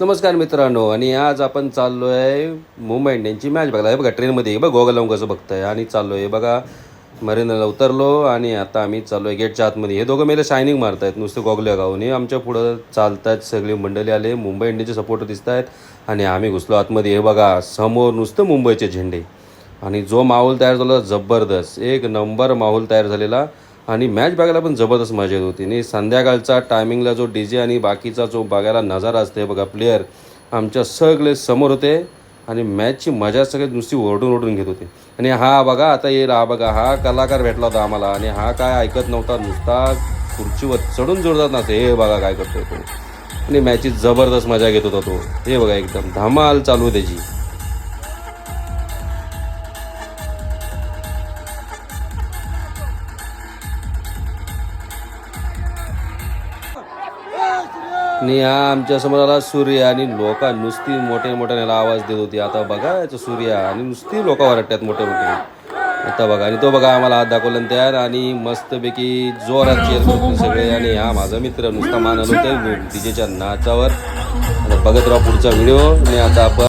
नमस्कार मित्रांनो, आणि आज आपण चाललो आहे मुंबई इंडियन्सची मॅच बघायला. हे बघा ट्रेनमध्ये बघा गोगल लावून कसं बघताय आणि चाललो आहे बघा. मरीनला उतरलो आणि आता आम्ही चाललो आहे गेटच्या आतमध्ये. हे दोघं मेले शायनिंग मारत आहेत नुसतं गॉगल्या गावून. हे आमच्या पुढं चालत आहेत, सगळी मंडळी आले, मुंबई इंडियन्सचे सपोर्टर दिसत आहेत आणि आम्ही घुसलो आतमध्ये. हे बघा समोर नुसतं मुंबईचे झेंडे आणि जो माहोल तयार झाला जबरदस्त, एक नंबर माहोल तयार झालेला. आणि मॅच बघायला पण जबरदस्त मजा येत होती. आणि संध्याकाळचा टायमिंगला जो डी जे आणि बाकीचा जो बघायला नजारा असते बघा, प्लेयर आमच्या सगळे समोर होते आणि मॅचची मजा सगळे नुसती ओरडून ओरडून घेत होते. आणि हा बघा आता येईल, हा बघा हा कलाकार भेटला होता आम्हाला आणि हा काय ऐकत नव्हता, नुसता खुर्चीवर चढून जोरदार नाचते. हे बघा काय करतोय तो, आणि मॅचची जबरदस्त मजा घेत होता तो. हे बघा एकदम धमाल चालू आहे त्याची. आणि हा आमच्या समोर आला सूर्य, आणि लोक नुसती मोठ्या मोठ्याने आवाज देत होती. आता बघा याचं सूर्य आणि नुसती लोक वरटतात मोठे मोठे. आता बघा, आणि तो बघा आम्हाला हात दाखवलं त्यार आणि मस्तपैकी जोरात चेअर करतो सगळे. आणि हा माझा मित्र नुसता मान हलवतोय डीजेच्या नाचावर. आता बघत राहा पुढचा व्हिडिओ. आणि आता आपण